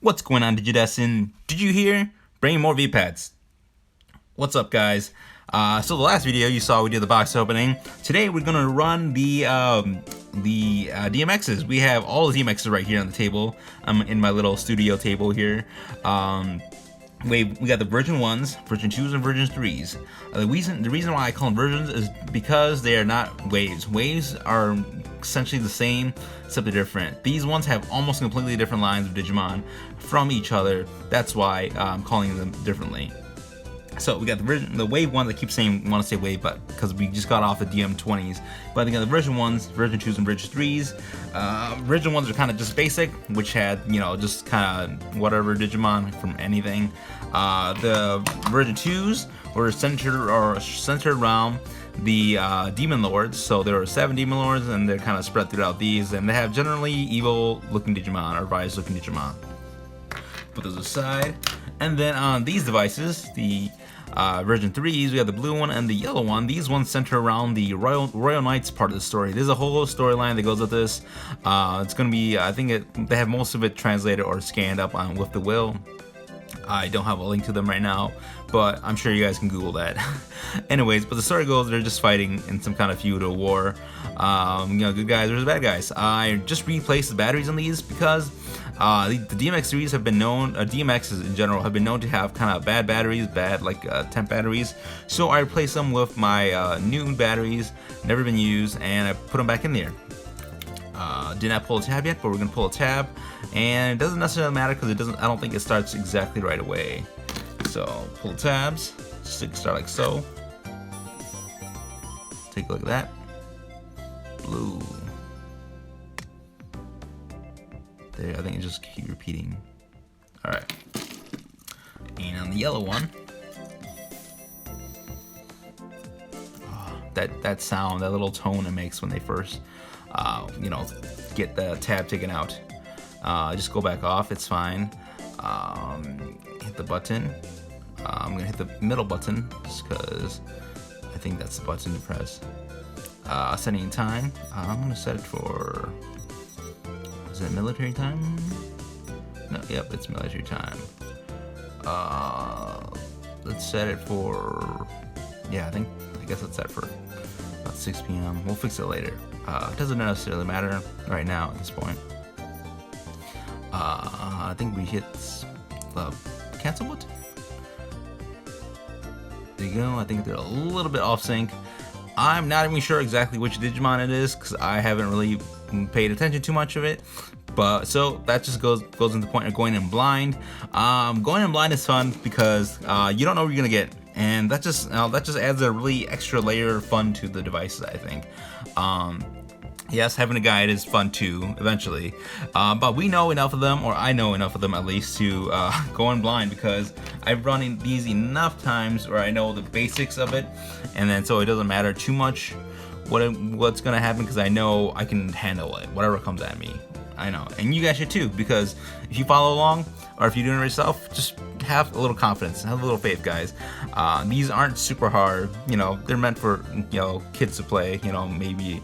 What's going on, Digidestin? Did you hear? Bringing more V-Pads. What's up, guys? So the last video you saw, we did the box opening. Today we're gonna run the DMXs. We have all the DMXs right here on the table. I'm in my little studio table here. We got the version 1s, version 2s, and version 3s. The reason why I call them versions is because they are not waves. Waves are essentially the same, except they're different. These ones have almost completely different lines of Digimon from each other. That's why I'm calling them differently. So we got the wave ones. I keep saying want to say wave, but because we just got off the DM20s. But I got the version 1s, version 2s, and version 3s. Version 1s are kind of just basic, which had just kind of whatever Digimon from anything. The version 2s were centered around the Demon Lords. So there are 7 Demon Lords, and they're kind of spread throughout these, and they have generally evil-looking Digimon or Vice-looking Digimon. Put those aside, and then on these devices, the version 3s, we have the blue one and the yellow one. These ones center around the Royal Knights part of the story. There's a whole storyline that goes with this. It's gonna be, I think they have most of it translated or scanned up on With the Will. I don't have a link to them right now, but I'm sure you guys can Google that. Anyways, but the story goes, they're just fighting in some kind of feudal war. Good guys versus bad guys. I just replaced the batteries on these because the DMX3s have been known, DMXs in general have been known to have kind of bad batteries, bad temp batteries. So I replaced them with my new batteries, never been used, and I put them back in there. Did not pull a tab yet, but we're gonna pull a tab, and it doesn't necessarily matter because I don't think it starts exactly right away. So pull tabs, start like so. Take a look at that. Blue. There, I think it just keep repeating. All right. And on the yellow one, that sound, that little tone it makes when they first, get the tab taken out. Just go back off, it's fine. Hit the button. I'm gonna hit the middle button just because I think that's the button to press. Setting time. I'm gonna set it for. Is it military time? No, yep, it's military time. Let's set it for. Yeah, I guess let's set it for about 6 p.m. We'll fix it later. It doesn't necessarily matter right now at this point. I think we hit the cancel button. There you go. I think they're a little bit off sync. I'm not even sure exactly which Digimon it is because I haven't really paid attention too much of it. But so that just goes into the point of going in blind. Going in blind is fun because you don't know what you're gonna get, and that just adds a really extra layer of fun to the devices, I think. Yes, having a guide is fun too, eventually. But we know enough of them, or I know enough of them at least, to go in blind because I've run these enough times where I know the basics of it, and then so it doesn't matter too much what's gonna happen because I know I can handle it, whatever comes at me. I know, and you guys should too, because if you follow along, or if you're doing it yourself, just have a little confidence, have a little faith, guys. These aren't super hard, they're meant for kids to play. Maybe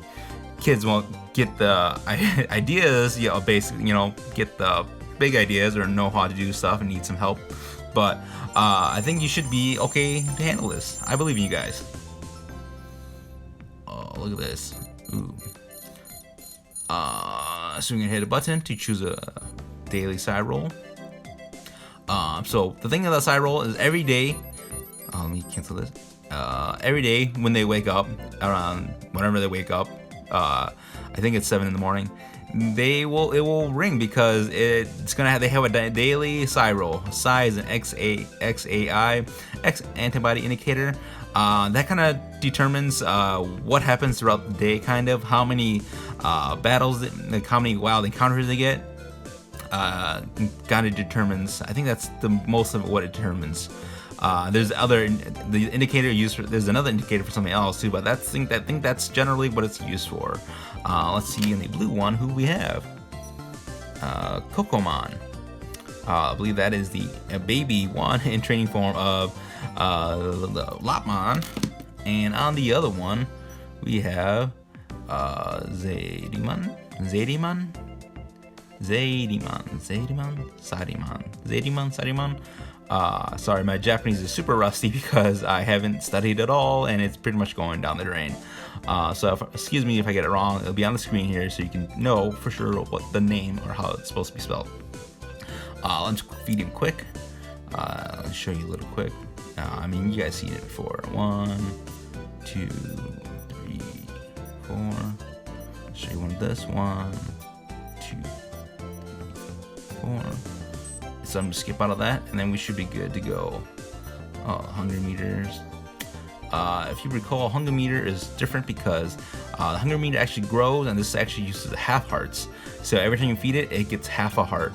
kids won't get the ideas, basically, get the big ideas or know how to do stuff and need some help. But I think you should be okay to handle this. I believe in you guys. Oh, look at this. Ooh. So we're gonna hit a button to choose a daily side roll. So the thing about side roll is every day. Let me cancel this. Every day when they wake up, around whenever they wake up, I think it's 7 in the morning. It will ring because they have a daily side roll. Psi is an XAI, X antibody indicator. That kind of determines what happens throughout the day, kind of how many battles, how many wild encounters they get. Kind of determines. I think that's the most of what it determines. There's another indicator for something else too, but I think that's generally what it's used for. Let's see in the blue one who we have. Kokomon. I believe that is the baby one in training form of Lopmon, and on the other one we have Zadimon. Sadimon. Sorry, my Japanese is super rusty because I haven't studied at all, and it's pretty much going down the drain. Excuse me if I get it wrong. It'll be on the screen here so you can know for sure what the name or how it's supposed to be spelled. Let's feed him quick. I'll show you a little quick. I mean, you guys seen it before. 1, 2, 3, 4. Show you one of this. 1, 2, 4. So I'm gonna skip out of that, and then we should be good to go. Hunger meters. If you recall, hunger meter is different because the hunger meter actually grows, and this actually uses half hearts. So every time you feed it, it gets half a heart.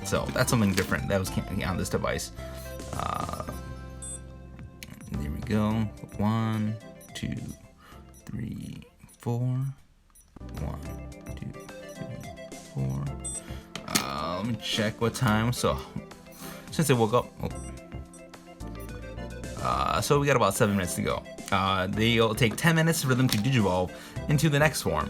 So that's something different that was on this device. There we go. 1, 2, 3, 4. 1, 2, 3, 4. Let me check what time. So since I woke up, so we got about 7 minutes to go. They'll take 10 minutes for them to digivolve into the next form.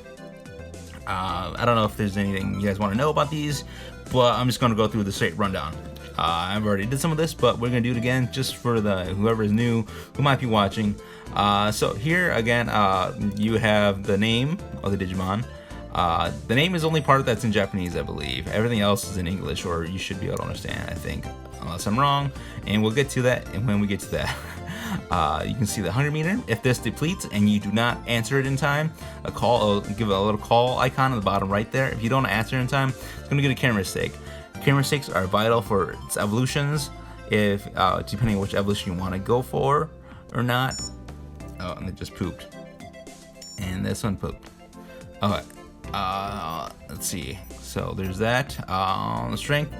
I don't know if there's anything you guys want to know about these, but I'm just going to go through the straight rundown. I've already did some of this, but we're going to do it again just for the whoever is new who might be watching. So here again, you have the name of the Digimon. The name is the only part that's in Japanese, I believe. Everything else is in English, or you should be able to understand, I think, unless I'm wrong. And we'll get to that, and when we get to that, you can see the hunger meter. If this depletes and you do not answer it in time, give it a little call icon on the bottom right there. If you don't answer in time, it's gonna get a camera mistake. Camera mistakes are vital for its evolutions, if depending on which evolution you want to go for or not. Oh, and it just pooped. And this one pooped. Okay. Let's see. So there's that. Strength.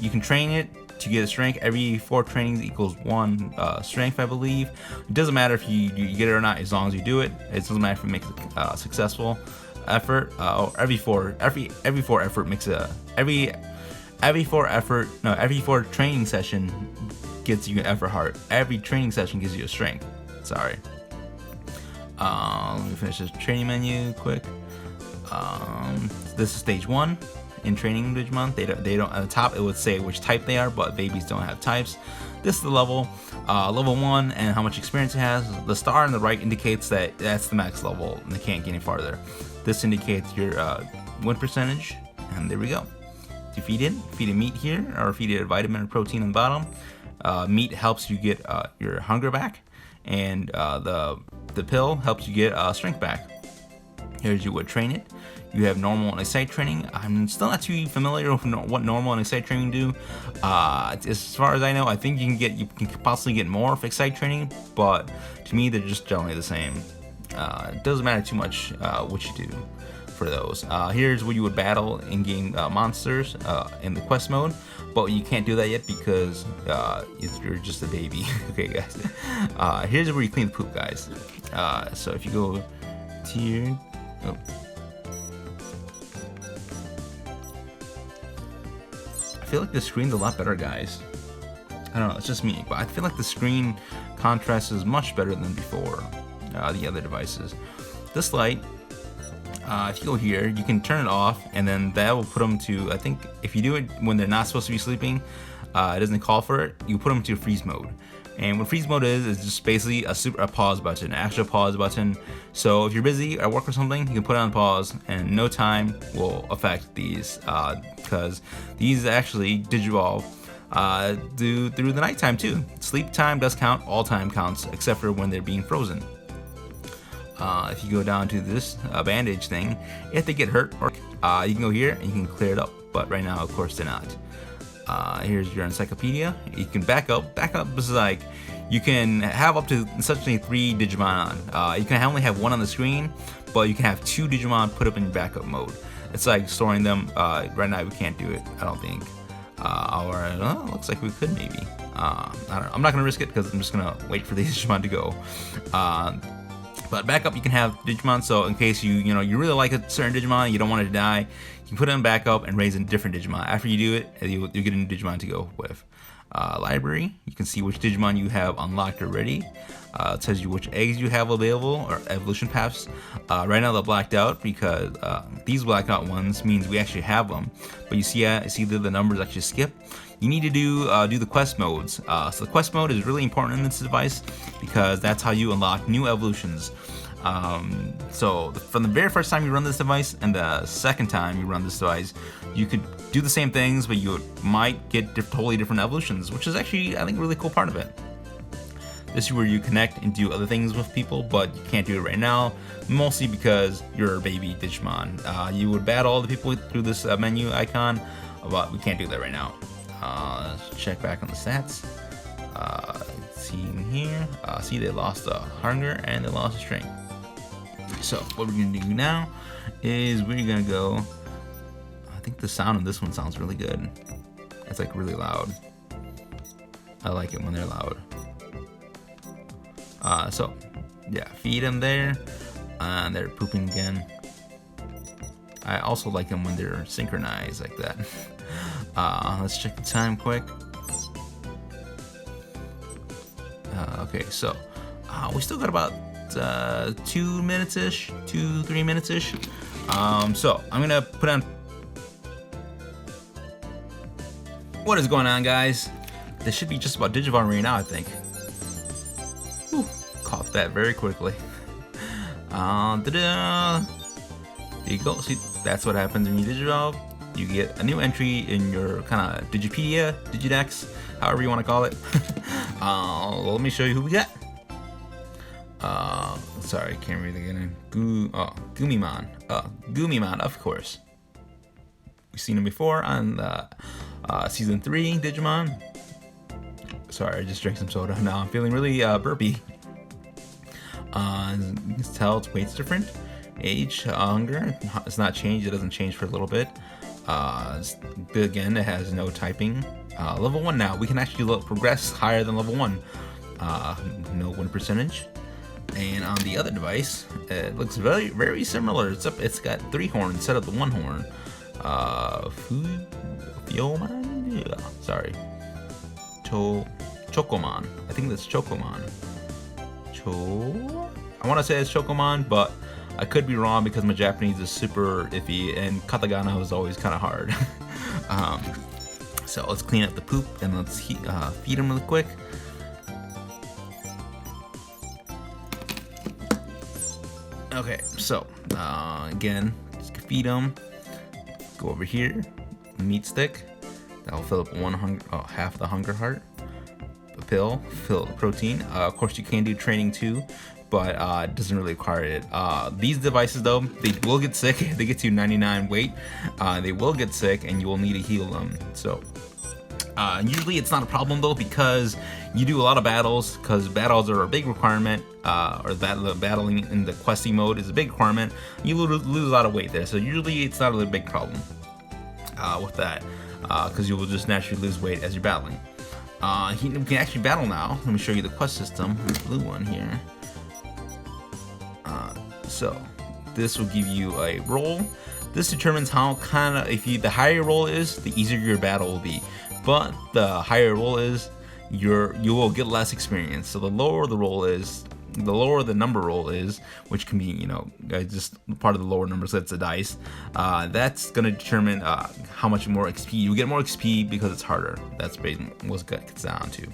You can train it to get a strength. Every 4 trainings equals 1 strength, I believe. It doesn't matter if you get it or not, as long as you do it. It doesn't matter if you make a successful effort. Every 4 effort makes every 4 training session gets you an effort heart. Every training session gives you a strength. Sorry. Let me finish this training menu quick. This is stage 1 in training Digimon. They don't at the top it would say which type they are, but babies don't have types. This is the level 1 and how much experience it has. The star on the right indicates that that's the max level and they can't get any farther. This indicates your win percentage, and there we go. To feed it meat here, or feed it a vitamin or protein on the bottom. Meat helps you get your hunger back, and the pill helps you get strength back. Here's you would train it. You have normal and excite training. I'm still not too familiar with what normal and excite training do. As far as I know, I think you can possibly get more of excite training, but to me they're just generally the same. It doesn't matter too much what you do for those. Here's where you would battle in-game monsters in the quest mode, but you can't do that yet because you're just a baby. Okay, guys. Here's where you clean the poop, guys. So if you go to here, I feel like the screen's a lot better, guys. I don't know, it's just me, but I feel like the screen contrast is much better than before the other devices. This light, if you go here, you can turn it off, and then that will put them to, I think, if you do it when they're not supposed to be sleeping, it doesn't call for it, you put them to freeze mode. And what freeze mode is just basically a pause button, an actual pause button. So if you're busy at work or something, you can put it on pause, and no time will affect these, because these actually digivolve through the nighttime too. Sleep time does count, all time counts, except for when they're being frozen. If you go down to this bandage thing, if they get hurt, or you can go here and you can clear it up, but right now of course they're not. Here's your encyclopedia. You can back up. Backup is like you can have up to essentially 3 Digimon on. You can only have 1 on the screen, but you can have 2 Digimon put up in backup mode. It's like storing them. Right now we can't do it, I don't think. Or looks like we could maybe. I don't know. I'm not gonna risk it because I'm just gonna wait for these Digimon to go. But backup, you can have Digimon, so in case you really like a certain Digimon, you don't want it to die, you can put it in backup and raise a different Digimon. After you do it, you get a new Digimon to go with. library. You can see which Digimon you have unlocked already. It tells you which eggs you have available or evolution paths. Right now they're blacked out because these blacked out ones means we actually have them. But you see that the numbers actually skip. You need to do the quest modes. So the quest mode is really important in this device because that's how you unlock new evolutions. So from the very first time you run this device and the second time you run this device, you could do the same things, but you might get totally different evolutions, which is actually, I think, a really cool part of it. This is where you connect and do other things with people, but you can't do it right now, mostly because you're a baby Digimon. You would battle all the people through this menu icon, but we can't do that right now. Let's check back on the stats. See in here, see they lost the hunger and they lost the strength. So what we're gonna do now is we're gonna go. I think the sound of this one sounds really good. It's like really loud. I like it when they're loud. So yeah, feed them there, and they're pooping again. I also like them when they're synchronized like that. Let's check the time quick. Okay, so we still got about 2 minutes-ish, 2-3 minutes-ish. So I'm gonna put on. What is going on, guys? This should be just about Digivolve right now, I think. Whew, caught that very quickly. There you go. See, that's what happens when you Digivolve. You get a new entry in your kind of Digipedia, Digidex, however you want to call it. Let me show you who we got. Sorry, I can't read the name. Gumimon. Gumimon, of course. We've seen him before on season 3 Digimon. Sorry, I just drank some soda. Now I'm feeling really burpy. You can tell its weight's different. Age, hunger, it's not changed. It doesn't change for a little bit. Again, it has no typing. Level 1 now. We can actually progress higher than level 1. No win percentage. And on the other device, it looks very, very similar. It's got 3 horns instead of the 1 horn. Fiomon? Yeah, sorry. Chocomon. I think that's Chocomon. I want to say it's Chocomon, but I could be wrong because my Japanese is super iffy and katakana is always kind of hard. So let's clean up the poop and let's feed him really quick. Okay, so again, just feed him. Go over here, meat stick. That'll fill up half the hunger heart. A pill, fill the protein. Of course, you can do training too, but it doesn't really require it. These devices, though, they will get sick. They get to 99 weight. They will get sick, and you will need to heal them. So usually it's not a problem though because you do a lot of battles. Because battles are a big requirement, or battling in the questing mode is a big requirement. You lose a lot of weight there, so usually it's not a really big problem with that. Because you will just naturally lose weight as you're battling. We can actually battle now. Let me show you the quest system. The blue one here. So this will give you a roll. This determines how the higher your roll is, the easier your battle will be. But the higher your roll is, you will get less experience. So the lower the roll is, the lower the number roll is, which can be, just part of the lower numbers, that's a dice. That's gonna determine how much more XP you get. More XP because it's harder. That's basically what it gets down to.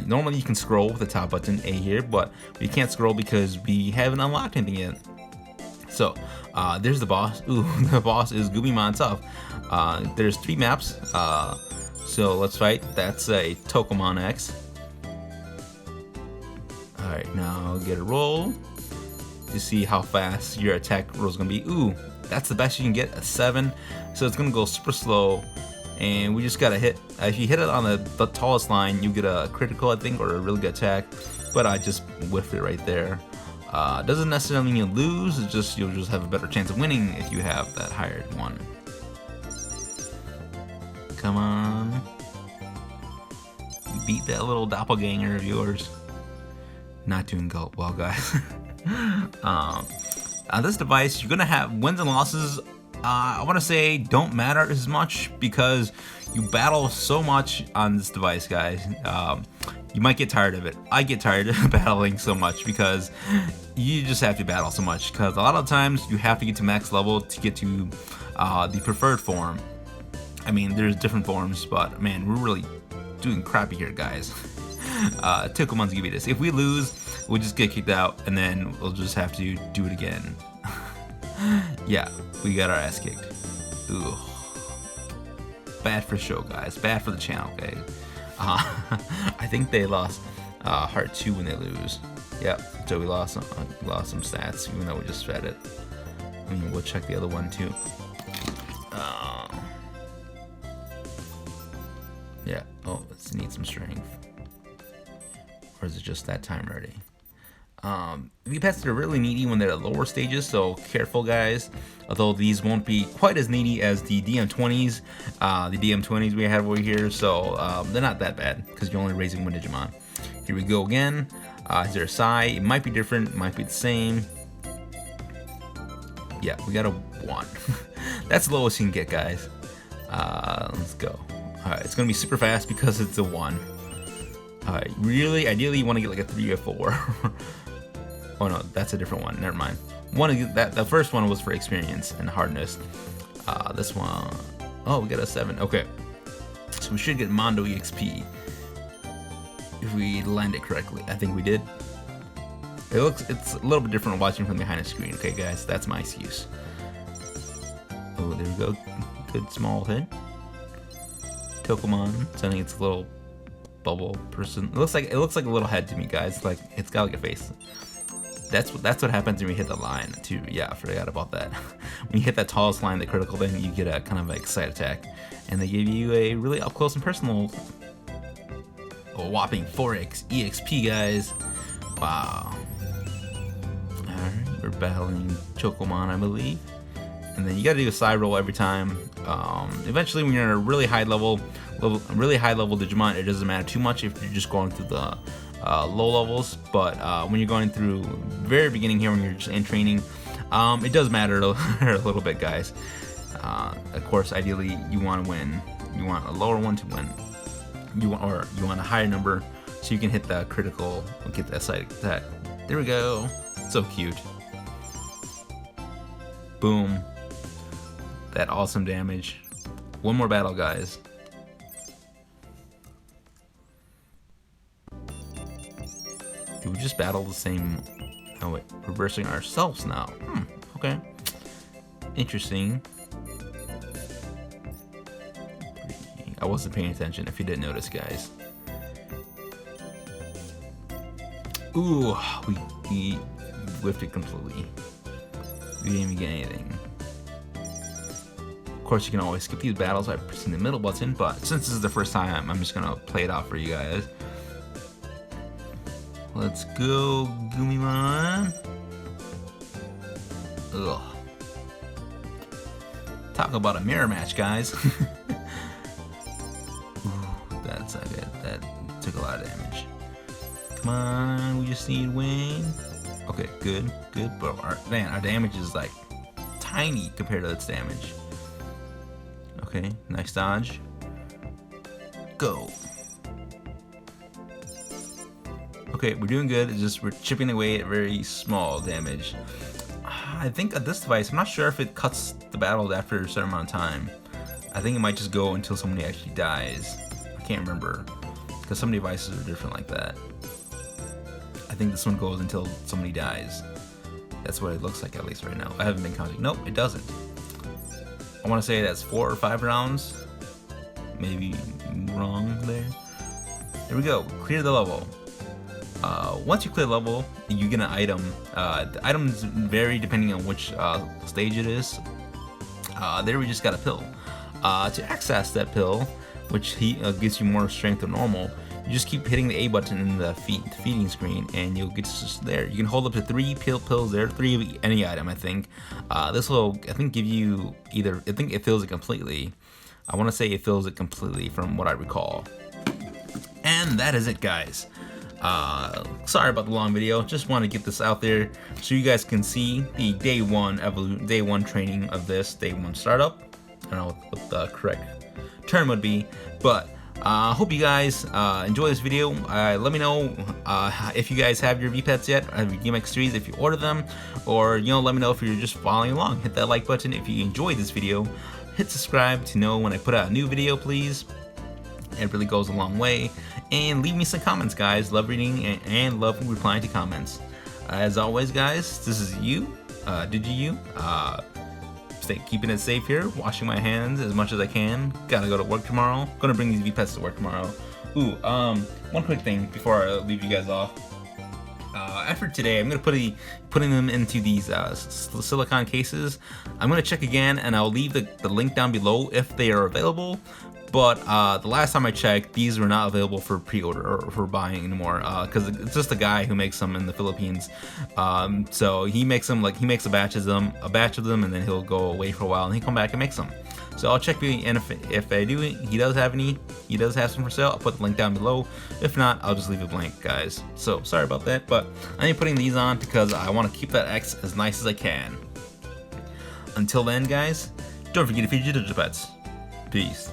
Normally you can scroll with the top button A here, but we can't scroll because we haven't unlocked anything yet. So there's the boss. Ooh, the boss is Gumimon tough. There's 3 maps. So let's fight. That's a Tokomon X. Alright, now get a roll to see how fast your attack roll is going to be. Ooh, that's the best you can get, a 7. So it's going to go super slow. And we just got to hit. If you hit it on the tallest line, you get a critical, I think, or a really good attack. But I just whiffed it right there. Doesn't necessarily mean you lose, it's just you'll just have a better chance of winning if you have that higher one. Come on. Beat that little doppelganger of yours. Not doing well, guys. On this device, you're gonna have wins and losses I want to say don't matter as much because you battle so much on this device, guys. You might get tired of it. I get tired of battling so much because you just have to battle so much. Because a lot of times you have to get to max level to get to the preferred form. I mean, there's different forms, but man, we're really doing crappy here, guys. Tokumon's give you this. If we lose, we'll just get kicked out, and then we'll just have to do it again. Yeah, we got our ass kicked. Ooh. Bad for show, guys. Bad for the channel, guys. I think they lost heart 2 when they lose. Yep, so we lost some stats, even though we just fed it. I mean, we'll check the other one too. Yeah, oh, it needs some strength. Or is it just that time already? The pets are really needy when they're at lower stages, so careful, guys. Although these won't be quite as needy as the DM20s, we have over here, so they're not that bad because you're only raising one Digimon. Here we go again. Is there a Psy? It might be different, it might be the same. Yeah, we got a 1. That's the lowest you can get, guys. Let's go. Alright, it's gonna be super fast because it's a 1. Alright, really, ideally you want to get like a 3 or 4. Oh no, that's a different one. Never mind. The first one was for experience and hardness. This one, oh, we got a 7. Okay, so we should get Mondo EXP if we land it correctly. I think we did. It's a little bit different watching from behind the screen. Okay, guys, that's my excuse. Oh, there we go. Good small hit. Tokumon sending its little bubble person. It looks like a little head to me, guys. Like it's got like a face. That's what happens when we hit the line too. Yeah, I forgot about that. When you hit that tallest line, the critical, then you get a kind of like side attack, and they give you a really up close and personal, a whopping 4x EXP, guys. Wow. All right, we're battling Chokomon, I believe, and then you got to do a side roll every time. Eventually, when you're in a really high level Digimon, it doesn't matter too much if you're just going through the low levels, but when you're going through very beginning here, when you're just in training, it does matter a little bit, guys. Of course, ideally you want to win. You want a lower one to win. You want a higher number so you can hit that critical, get that side attack. There we go. So cute. Boom. That awesome damage. One more battle, guys. Did we just battle the same? Oh wait, reversing ourselves now. Okay. Interesting. I wasn't paying attention if you didn't notice, guys. Ooh, we whiffed it completely. We didn't even get anything. Of course, you can always skip these battles by pressing the middle button, but since this is the first time, I'm just gonna play it out for you guys. Let's go, Gumimon. Ugh. Talk about a mirror match, guys. Ooh, that's not good. That took a lot of damage. Come on, we just need Wayne. Okay, good. But our damage is like tiny compared to its damage. Okay, nice dodge. Go. Okay, we're doing good. It's just we're chipping away at very small damage. I think at this device, I'm not sure if it cuts the battle after a certain amount of time. I think it might just go until somebody actually dies. I can't remember, because some devices are different like that. I think this one goes until somebody dies. That's what it looks like, at least right now. I haven't been counting. Nope, it doesn't. I want to say that's 4 or 5 rounds. Maybe wrong there. There we go. Clear the level. Once you clear the level, you get an item. The items vary depending on which stage it is. There we just got a pill. To access that pill, which gives you more strength than normal, you just keep hitting the A button in the feeding screen, and you'll get just there. You can hold up to 3 pills there, 3 of any item, I think. This will, I think, give you either. I think it fills it completely. I want to say it fills it completely from what I recall. And that is it, guys. Sorry about the long video. Just want to get this out there so you guys can see the day one training of this, day one startup. I don't know what the correct term would be, but hope you guys enjoy this video. Let me know if you guys have your V-Pets yet, have your DMX3s if you order them, or let me know if you're just following along. Hit that like button if you enjoyed this video. Hit subscribe to know when I put out a new video, please. It really goes a long way. And leave me some comments, guys. Love reading and love replying to comments. As always, guys, this is Digi. Keeping it safe here, washing my hands as much as I can. Gotta go to work tomorrow. Gonna bring these V-Pets to work tomorrow. Ooh, one quick thing before I leave you guys off. After today, I'm gonna putting them into these silicone cases. I'm gonna check again, and I'll leave the link down below if they are available. But the last time I checked, these were not available for pre-order or for buying anymore, because it's just a guy who makes them in the Philippines. So he makes them, like, he makes a batch of them, and then he'll go away for a while, and he come back and makes them. So I'll check, and if I do, he does have some for sale. I'll put the link down below. If not, I'll just leave it blank, guys. So sorry about that, but I'm putting these on because I want to keep that X as nice as I can. Until then, guys, don't forget to feed your digital pets. Peace.